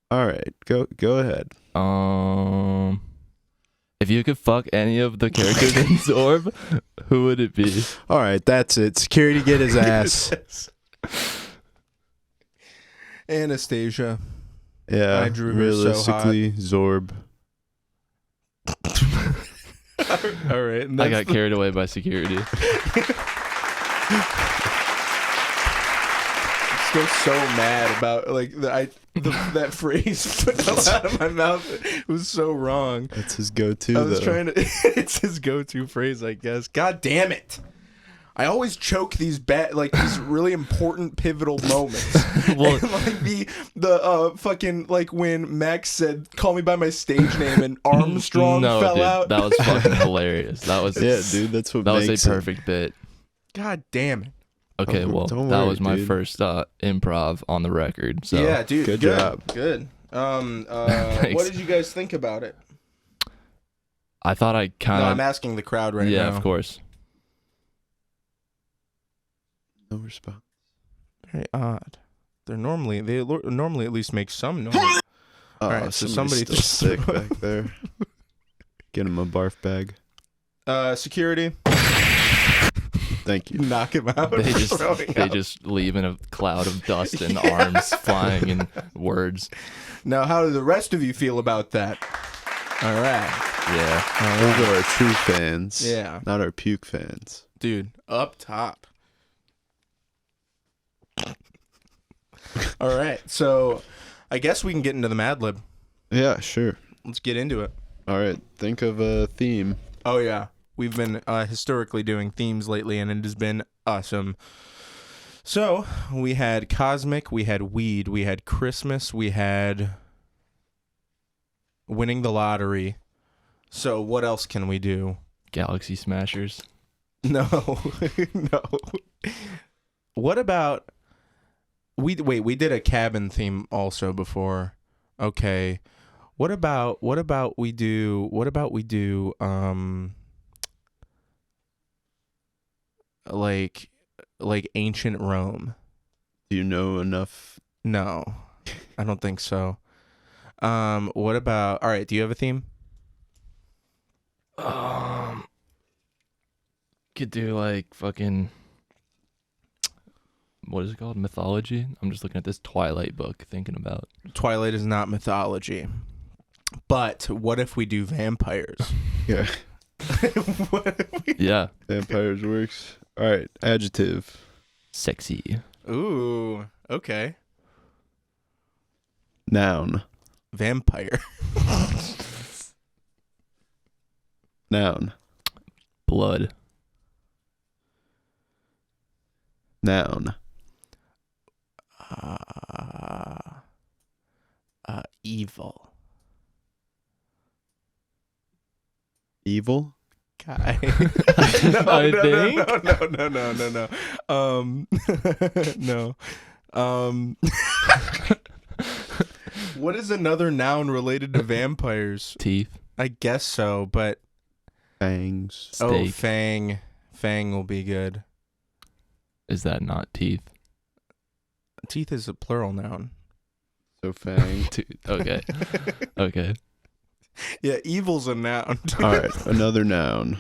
All right, go ahead. If you could fuck any of the characters in Zorb, who would it be? All right, that's it. Security, get his ass. Anastasia. Yeah, I drew her realistically, Zorb. All right. I got carried away by security. Still so mad about that phrase put out of my mouth. It was so wrong. That's his go-to. I was trying to. It's his go-to phrase, I guess. God damn it! I always choke these these really important pivotal moments. Well, and, the fucking when Max said "call me by my stage name" and Armstrong fell out. That was fucking hilarious. That was dude. That's what that makes was a perfect bit. God damn it! Okay, well, don't that worry, was my dude. first improv on the record. So Yeah, dude. Good job. Good. What did you guys think about it? I thought I kind No, of. I'm asking the crowd right now. Yeah, of course. No response. Very odd. They normally at least make some noise. Oh, right, so somebody's somebody still just- sick back there. Get him a barf bag. Security. Thank you. Knock him out. They just Throwing they out. just leave in a cloud of dust and arms flying and words. Now, how do the rest of you feel about that? All right. Yeah. Those are our true fans. Yeah. Not our puke fans. Dude, up top. All right. So, I guess we can get into the Mad Lib. Yeah, sure. Let's get into it. All right. Think of a theme. Oh, yeah. We've been historically doing themes lately, and it has been awesome. So, we had Cosmic, we had Weed, we had Christmas, we had winning the lottery. So, what else can we do? Galaxy Smashers. No. No. What about... we did a cabin theme also before. Okay. What about we do like ancient Rome? Do you know enough? No. I don't think so. What about, all right, do you have a theme? Could do like fucking, what is it called? Mythology? I'm just looking at this Twilight book thinking about. Twilight is not mythology. But what if we do vampires? Yeah. What if we... Yeah. Vampires works. All right. Adjective. Sexy. Ooh, okay. Noun. Vampire. Noun. Blood. Noun. Evil. Evil? Guy. I think. No. No. What is another noun related to vampires? Teeth. I guess so, but Fangs. oh, Steak. fang. Fang will be good. Is that not teeth? Teeth is a plural noun. So fang. Okay. Okay. Yeah, evil's a noun. All right, another noun.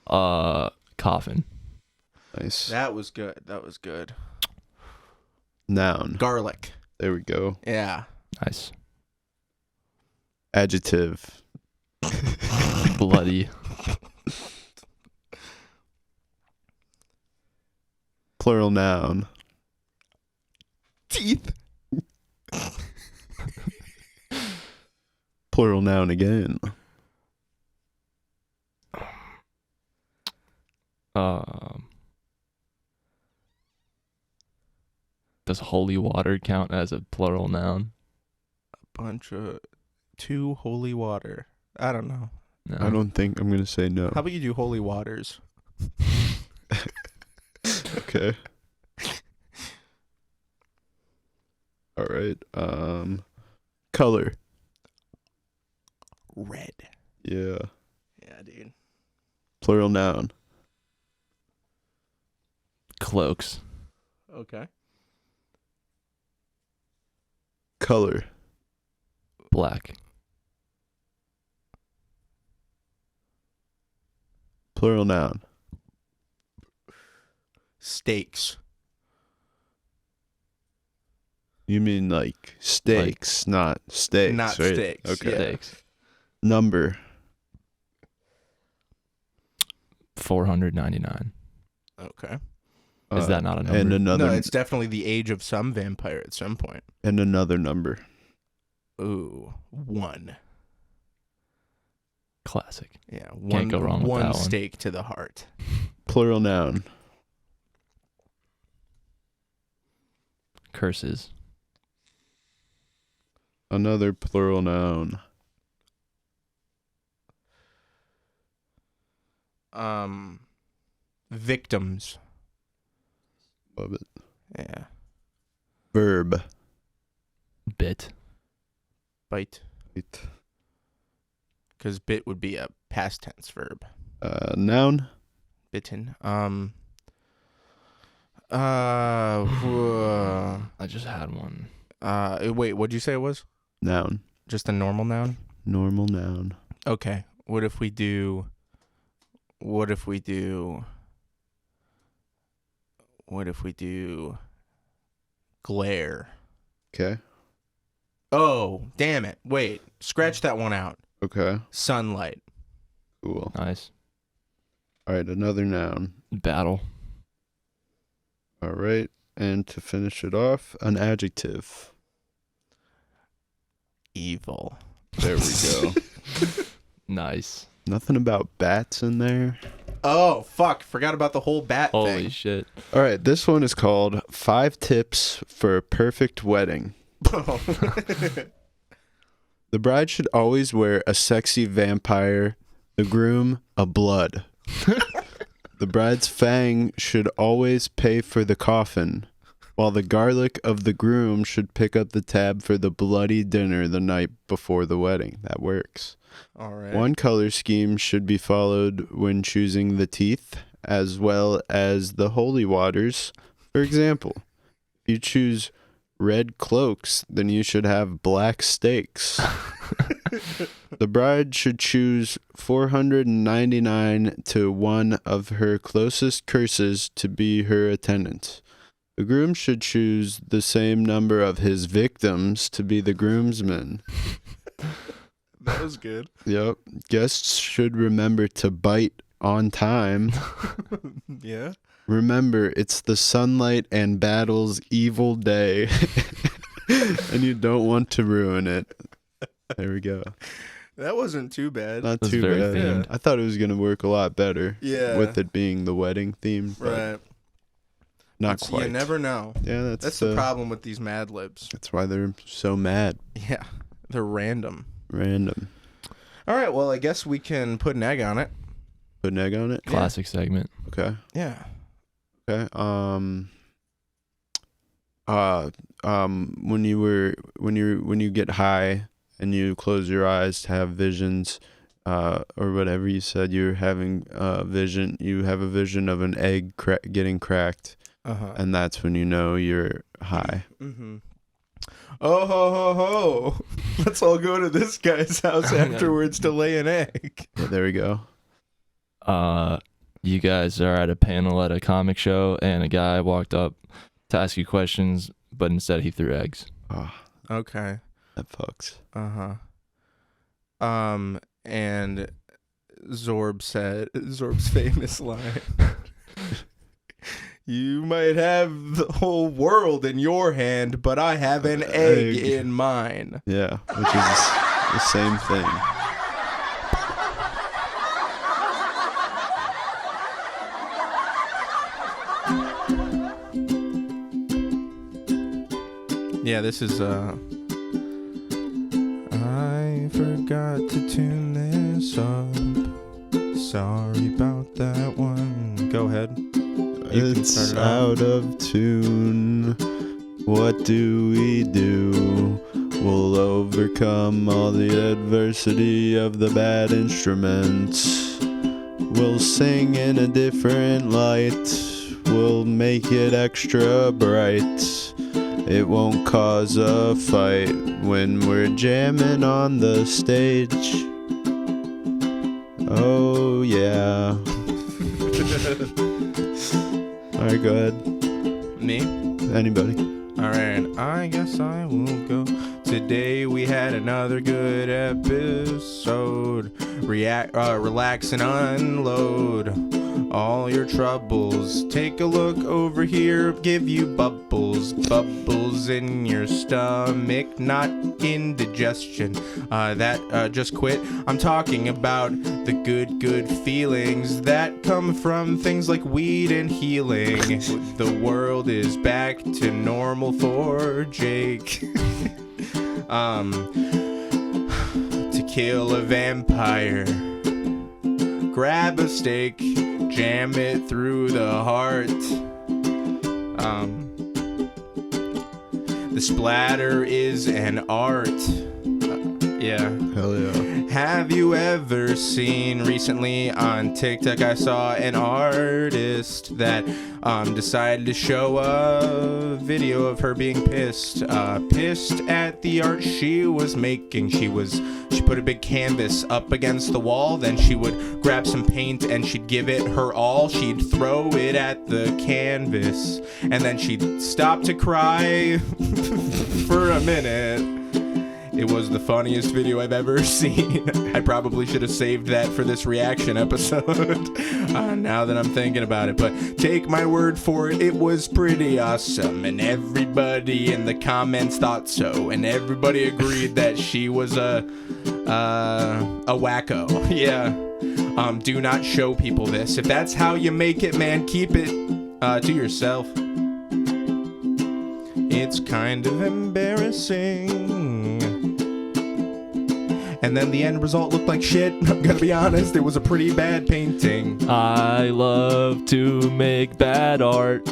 Coffin. Nice. That was good. That was good. Noun. Garlic. There we go. Yeah. Nice. Adjective. Bloody. Plural noun. Teeth. Plural noun again. Does holy water count as a plural noun? Bunch of two holy water. I don't know. No. I don't think I'm gonna say no. How about you do holy waters? Okay. All right. Color. Red. Yeah. Yeah, dude. Plural noun. Cloaks. Okay. Color. Black. Plural noun. Steaks. You mean like steaks, not steaks, Not right? steaks, Okay. yeah. Steaks. Number. 499. Okay. Is that not a number? And another. No, it's definitely the age of some vampire at some point. and another number. Ooh, 1. Classic. Yeah, one. Can't go wrong with one that one. steak to the heart. Plural noun. Curses. Another plural noun. Victims. Love it. Yeah. Verb. Bit. Bite. It. Because bit would be a past tense verb. Noun. Bitten. I just had one. Wait, what'd you say it was? Noun. Just a normal noun? Normal noun. Okay. What if we do glare? Okay. Oh, damn it. Wait. Scratch that one out. Okay. Sunlight. Cool. Nice. All right, another noun. Battle. All right, and to finish it off, an adjective. Evil. There we go. Nice. Nothing about bats in there. Oh, fuck. Forgot about the whole bat Holy thing. shit. All right, this one is called 5 Tips for a Perfect Wedding. The bride should always wear a sexy vampire, the groom a blood. The bride's fang should always pay for the coffin, while the garlic of the groom should pick up the tab for the bloody dinner the night before the wedding. That works. All right. One color scheme should be followed when choosing the teeth, as well as the holy waters. For example, if you choose red cloaks, then you should have black steaks. The bride should choose 499 to one of her closest curses to be her attendant. The groom should choose the same number of his victims to be the groomsmen. That was good. Yep. Guests should remember to bite on time. Yeah. Remember, it's the sunlight and battle's evil day, and you don't want to ruin it. There we go. That wasn't too bad. Not That's too very bad. themed. I thought it was gonna work a lot better. Yeah. With it being the wedding theme, but Right. not It's- quite. You never know. Yeah, That's the problem with these Mad Libs. That's why they're so mad. Yeah. They're random. Random. All right, well, I guess we can put an egg on it. Put an egg on it? Classic segment. Okay. Yeah. Okay. When you get high and you close your eyes to have visions, or whatever you said, you're having vision. You have a vision of an egg getting cracked, and that's when you know you're high. Mm-hmm. Oh ho ho ho! Let's all go to this guy's house afterwards to lay an egg. Yeah, there we go. You guys are at a panel at a comic show, and a guy walked up to ask you questions, but instead he threw eggs. Oh, Okay. that fucks. And Zorb's famous line. You might have the whole world in your hand, but I have an egg in mine. Yeah, which is the same thing. Yeah, this is I forgot to tune this up. Sorry about that one. Go ahead. It's out of tune. What do we do? We'll overcome all the adversity of the bad instruments. We'll sing in a different light. We'll make it extra bright. It won't cause a fight when we're jamming on the stage. Oh yeah. Alright, go ahead. Me? Anybody. Alright, I guess I will go. Today we had another good episode. Relax and unload all your troubles. Take a look over here, give you bubbles in your stomach, not indigestion. That just quit. I'm talking about the good feelings that come from things like weed and healing. The world is back to normal for Jake. To kill a vampire, grab a steak, jam it through the heart. The splatter is an art. Yeah. Hell yeah. Have you ever seen recently on TikTok? I saw an artist that decided to show a video of her being pissed at the art she was making. She put a big canvas up against the wall, then she would grab some paint and she'd give it her all. She'd throw it at the canvas and then she'd stop to cry for a minute. It was the funniest video I've ever seen. I probably should have saved that for this reaction episode. Now that I'm thinking about it. But take my word for it, it was pretty awesome. And everybody in the comments thought so. And everybody agreed that she was a wacko. Yeah. Do not show people this. If that's how you make it, man, keep it to yourself. It's kind of embarrassing. And then the end result looked like shit. I'm gonna be honest, it was a pretty bad painting. I love to make bad art.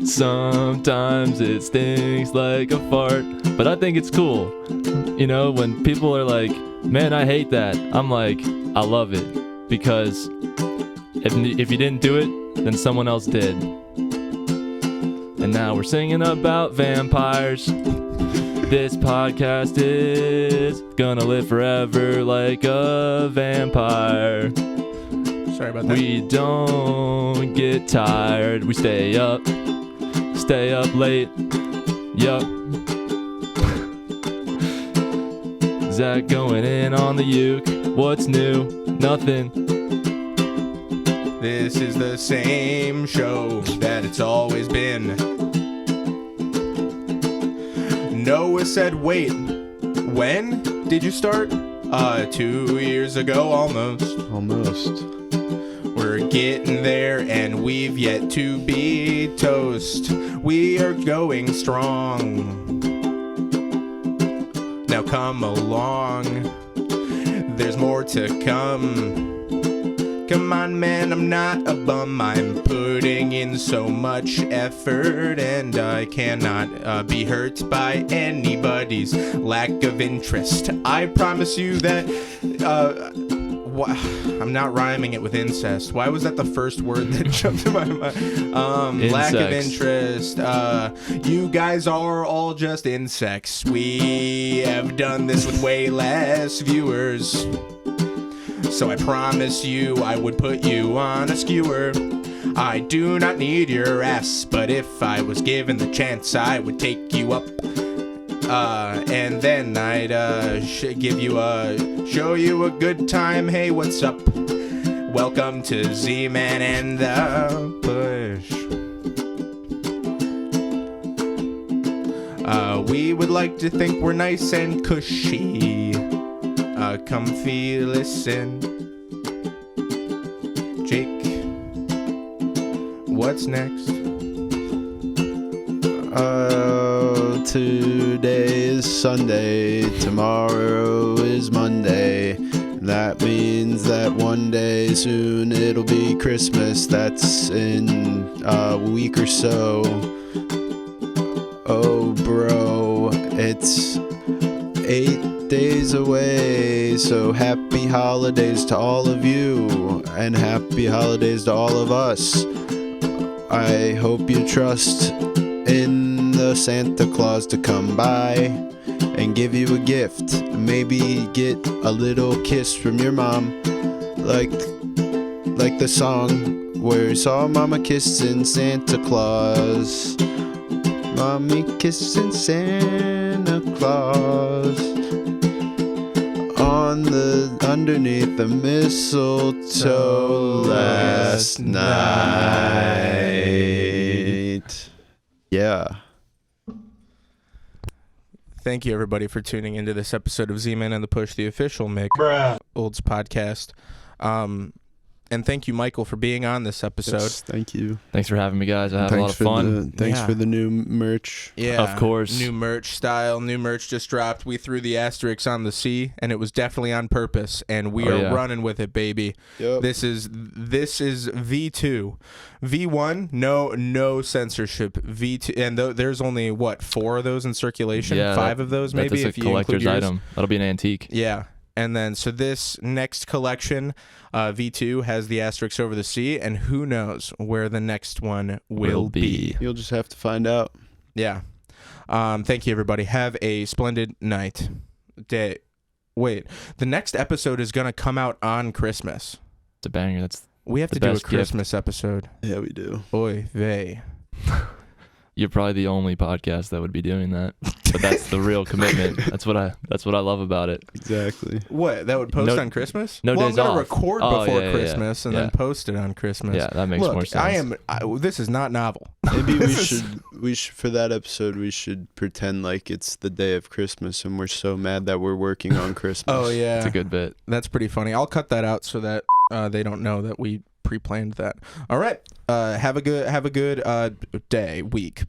Sometimes it stings like a fart, but I think it's cool. You know, when people are like, man, I hate that, I'm like, I love it. Because if you didn't do it, then someone else did. And now we're singing about vampires. This podcast is gonna live forever like a vampire. Sorry about that. We don't get tired. We stay up late. Yup. Zach going in on the uke. What's new? Nothing. This is the same show that it's always been. Noah said, wait, when did you start? 2 years ago, almost. We're getting there and we've yet to be toast. We are going strong. Now come along, there's more to come. Come on, man, I'm not a bum. I'm putting in so much effort, and I cannot be hurt by anybody's lack of interest. I promise you that. I'm not rhyming it with incest. Why was that the first word that jumped to my mind? Lack of interest. You guys are all just insects. We have done this with way less viewers. So I promise you I would put you on a skewer. I do not need your ass, but if I was given the chance, I would take you up. And then I'd give you show you a good time. Hey, what's up? Welcome to Z-Man and the Push. We would like to think we're nice and cushy. Comfy, listen. Jake, what's next? Today is Sunday, tomorrow is Monday. That means that one day soon it'll be Christmas. That's in a week or so. Oh, bro, it's 8 days away. So happy holidays to all of you, and happy holidays to all of us. I hope you trust in the Santa Claus to come by and give you a gift. Maybe get a little kiss from your mom, like the song where you saw Mama kissing Santa Claus. Mommy kissing Santa Claus underneath the mistletoe last night. Yeah. Thank you, everybody, for tuning into this episode of Z-Man and the Push, the official Mick Olds podcast. And thank you, Michael, for being on this episode. Yes, thank you. Thanks for having me, guys. I had a lot of fun. Thanks for the new merch. Yeah, of course. New merch style. New merch just dropped. We threw the asterisk on the C, and it was definitely on purpose. And we are running with it, baby. Yep. This is V2. V1, no censorship. V2, and there's only what, 4 of those in circulation? Yeah, 5 of those, maybe. That's if a you collector's include yours. item. That'll be an antique. Yeah. And then, so this next collection, V2, has the asterisk over the C, and who knows where the next one will be. You'll just have to find out. Yeah. Thank you, everybody. Have a splendid night. Day. Wait, the next episode is going to come out on Christmas. It's a banger. We have to do a Christmas episip. Yeah, we do. Oy vey. You're probably the only podcast that would be doing that, but that's the real commitment. That's what I love about it. Exactly. What, that would post on Christmas? No well, days I'm gonna off. record before Christmas and then post it on Christmas. Yeah, that makes more sense. This is not novel. Maybe we should for that episode we should pretend like it's the day of Christmas and we're so mad that we're working on Christmas. Oh yeah, it's a good bit. That's pretty funny. I'll cut that out so that they don't know that we pre-planned that. All right. Have a good day, week.